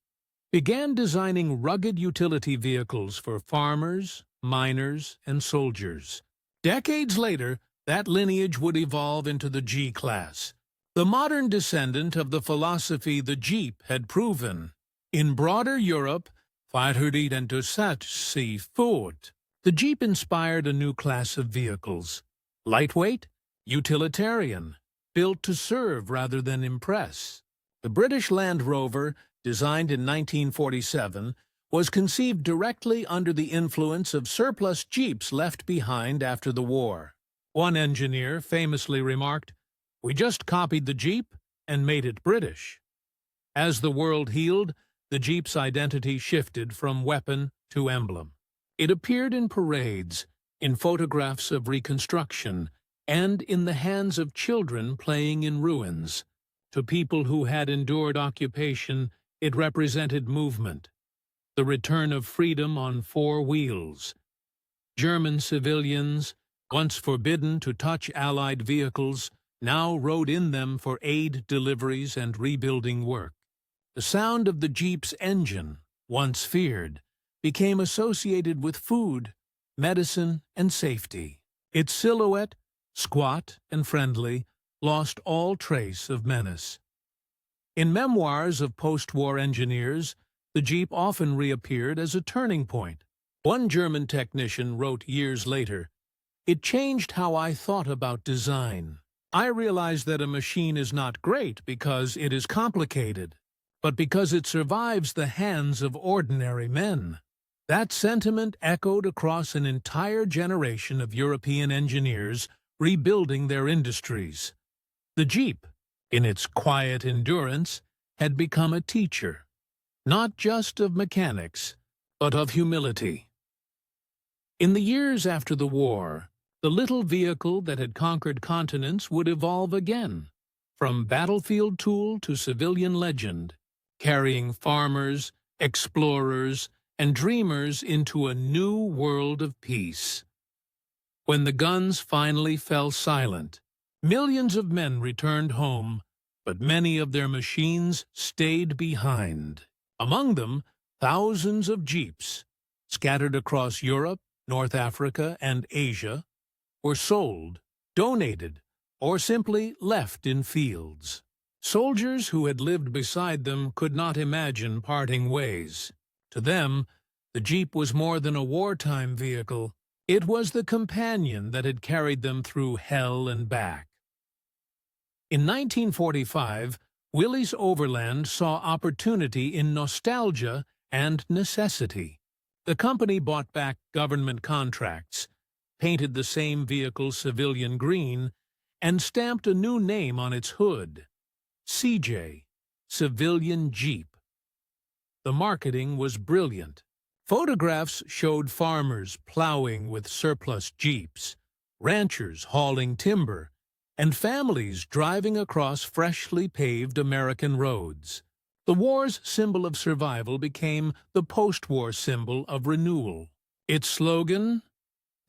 began designing rugged utility vehicles for farmers, miners, and soldiers. Decades later, that lineage would evolve into the G-Class, the modern descendant of the philosophy the Jeep had proven. In broader Europe, Fahrzeuge und sie fort, the Jeep inspired a new class of vehicles. Lightweight, utilitarian, built to serve rather than impress. The British Land Rover, designed in 1947, was conceived directly under the influence of surplus Jeeps left behind after the war. One engineer famously remarked, "We just copied the Jeep and made it British." As the world healed, the Jeep's identity shifted from weapon to emblem. It appeared in parades, in photographs of reconstruction, and in the hands of children playing in ruins. To people who had endured occupation, it represented movement, the return of freedom on four wheels. German civilians, once forbidden to touch Allied vehicles, now rode in them for aid deliveries and rebuilding work. The sound of the Jeep's engine, once feared, became associated with food, medicine, and safety. Its silhouette, squat and friendly, lost all trace of menace. In memoirs of post-war engineers, the Jeep often reappeared as a turning point. One German technician wrote years later, "It changed how I thought about design. I realized that a machine is not great because it is complicated, but because it survives the hands of ordinary men." That sentiment echoed across an entire generation of European engineers rebuilding their industries. The Jeep, in its quiet endurance, had become a teacher, not just of mechanics, but of humility. In the years after the war, the little vehicle that had conquered continents would evolve again, from battlefield tool to civilian legend, carrying farmers, explorers, and dreamers into a new world of peace. When the guns finally fell silent, millions of men returned home, but many of their machines stayed behind. Among them, thousands of Jeeps, scattered across Europe, North Africa, and Asia, were sold, donated, or simply left in fields. Soldiers who had lived beside them could not imagine parting ways. To them, the Jeep was more than a wartime vehicle. It was the companion that had carried them through hell and back. In 1945, Willys Overland saw opportunity in nostalgia and necessity. The company bought back government contracts, painted the same vehicle civilian green, and stamped a new name on its hood: CJ, Civilian Jeep. The marketing was brilliant. Photographs showed farmers plowing with surplus Jeeps, ranchers hauling timber, and families driving across freshly paved American roads. The war's symbol of survival became the post-war symbol of renewal. Its slogan,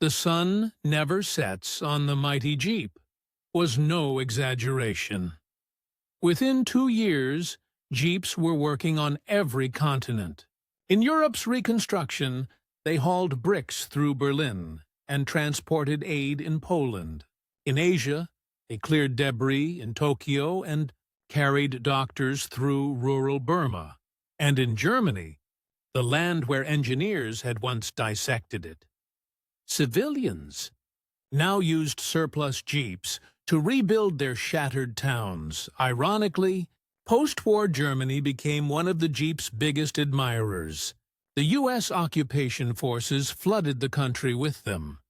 "The sun never sets on the mighty Jeep," was no exaggeration. Within 2 years, Jeeps were working on every continent. In Europe's reconstruction, they hauled bricks through Berlin and transported aid in Poland. In Asia, they cleared debris in Tokyo and carried doctors through rural Burma. And in Germany, the land where engineers had once dissected it, civilians now used surplus Jeeps to rebuild their shattered towns. Ironically, post-war Germany became one of the Jeep's biggest admirers. The U.S. occupation forces flooded the country with them.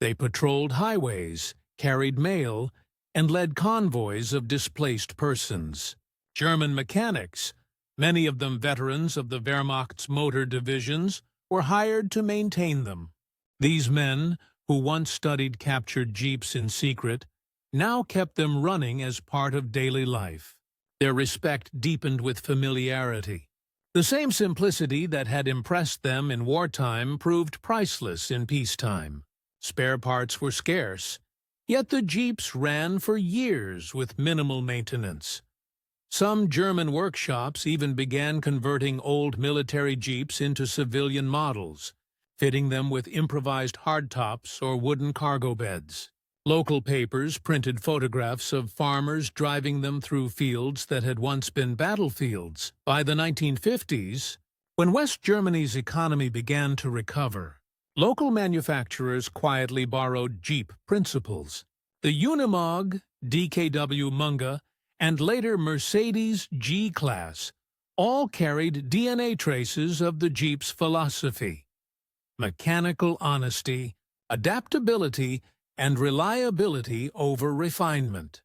They patrolled highways, carried mail, and led convoys of displaced persons. German mechanics, many of them veterans of the Wehrmacht's motor divisions, were hired to maintain them. These men, who once studied captured Jeeps in secret, now kept them running as part of daily life. Their respect deepened with familiarity. The same simplicity that had impressed them in wartime proved priceless in peacetime. Spare parts were scarce, yet the Jeeps ran for years with minimal maintenance. Some German workshops even began converting old military Jeeps into civilian models, fitting them with improvised hardtops or wooden cargo beds. Local papers printed photographs of farmers driving them through fields that had once been battlefields. By the 1950s, when West Germany's economy began to recover, local manufacturers quietly borrowed Jeep principles. The Unimog, DKW Munga, and later Mercedes G-Class all carried DNA traces of the Jeep's philosophy: mechanical honesty, adaptability, and reliability over refinement.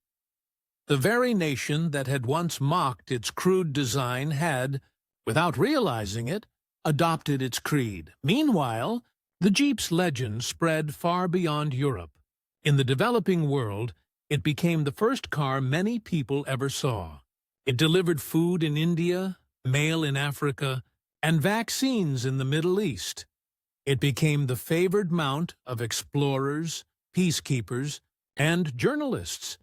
The very nation that had once mocked its crude design had, without realizing it, adopted its creed. Meanwhile, the Jeep's legend spread far beyond Europe. In the developing world, it became the first car many people ever saw. It delivered food in India, mail in Africa, and vaccines in the Middle East. It became the favored mount of explorers, peacekeepers, and journalists,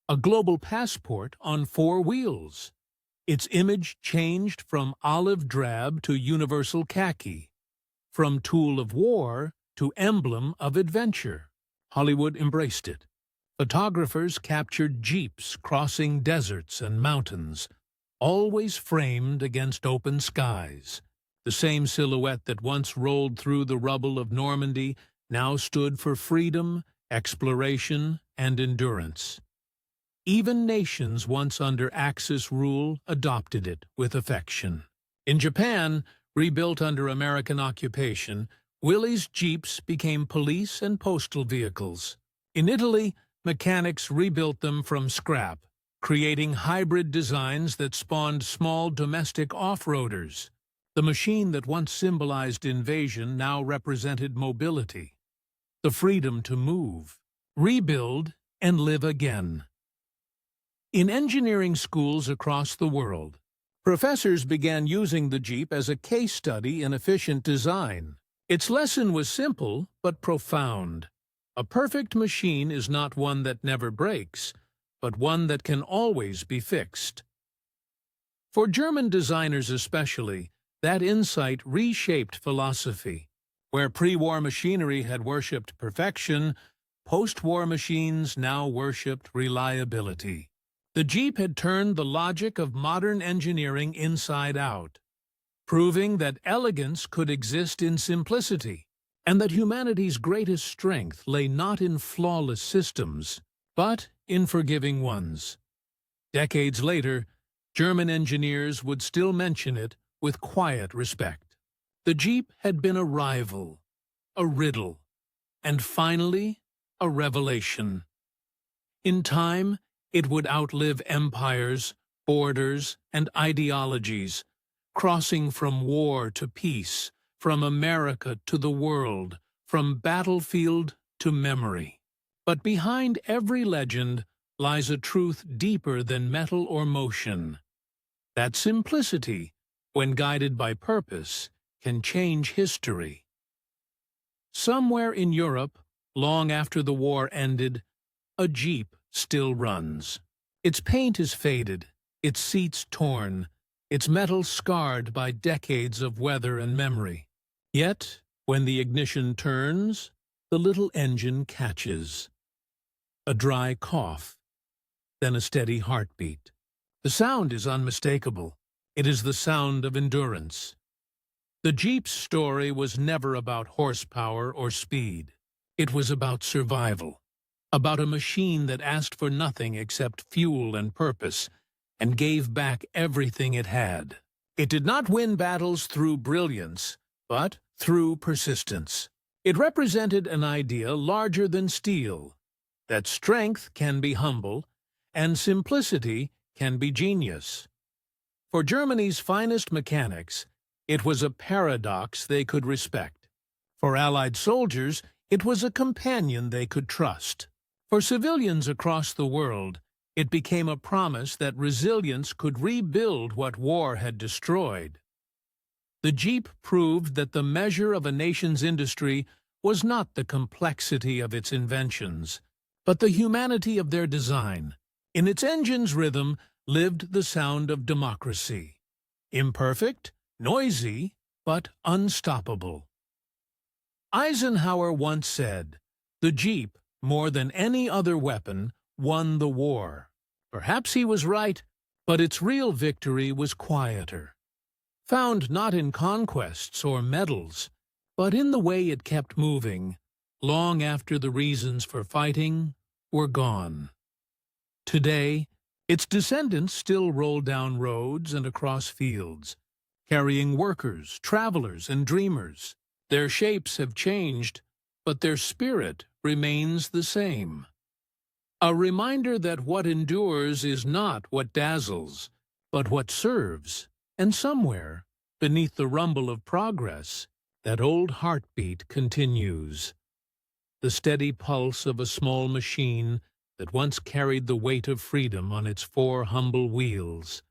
a global passport on four wheels. Its image changed from olive drab to universal khaki, from tool of war to emblem of adventure. Hollywood embraced it. Photographers captured Jeeps crossing deserts and mountains, always framed against open skies. The same silhouette that once rolled through the rubble of Normandy now stood for freedom, exploration, and endurance. Even nations once under Axis rule adopted it with affection. In Japan, rebuilt under American occupation, Willys Jeeps became police and postal vehicles. In Italy, mechanics rebuilt them from scrap, creating hybrid designs that spawned small domestic off-roaders. The machine that once symbolized invasion now represented mobility, the freedom to move, rebuild, and live again. In engineering schools across the world, professors began using the Jeep as a case study in efficient design. Its lesson was simple but profound. A perfect machine is not one that never breaks, but one that can always be fixed. For German designers especially, that insight reshaped philosophy. Where pre-war machinery had worshipped perfection, post-war machines now worshipped reliability. The Jeep had turned the logic of modern engineering inside out, proving that elegance could exist in simplicity, and that humanity's greatest strength lay not in flawless systems, but in forgiving ones. Decades later, German engineers would still mention it with quiet respect. The Jeep had been a rival, a riddle, and finally, a revelation. In time, it would outlive empires, borders, and ideologies, crossing from war to peace, from America to the world, from battlefield to memory. But behind every legend lies a truth deeper than metal or motion. That simplicity, when guided by purpose, can change history. Somewhere in Europe, long after the war ended, a Jeep still runs. Its paint is faded, its seats torn, its metal scarred by decades of weather and memory. Yet, when the ignition turns, the little engine catches. A dry cough, then a steady heartbeat. The sound is unmistakable. It is the sound of endurance. The Jeep's story was never about horsepower or speed. It was about survival, about a machine that asked for nothing except fuel and purpose, and gave back everything it had. It did not win battles through brilliance, but through persistence. It represented an idea larger than steel, that strength can be humble, and simplicity can be genius. For Germany's finest mechanics, it was a paradox they could respect. For Allied soldiers, it was a companion they could trust. For civilians across the world, it became a promise that resilience could rebuild what war had destroyed. The Jeep proved that the measure of a nation's industry was not the complexity of its inventions, but the humanity of their design. In its engine's rhythm lived the sound of democracy. Imperfect, noisy, but unstoppable. Eisenhower once said, "The Jeep, more than any other weapon, won the war." Perhaps he was right, but its real victory was quieter, found not in conquests or medals, but in the way it kept moving, long after the reasons for fighting were gone. Today, its descendants still roll down roads and across fields, carrying workers, travelers, and dreamers. Their shapes have changed, but their spirit remains the same. A reminder that what endures is not what dazzles, but what serves, and somewhere, beneath the rumble of progress, that old heartbeat continues. the steady pulse of a small machine that once carried the weight of freedom on its four humble wheels.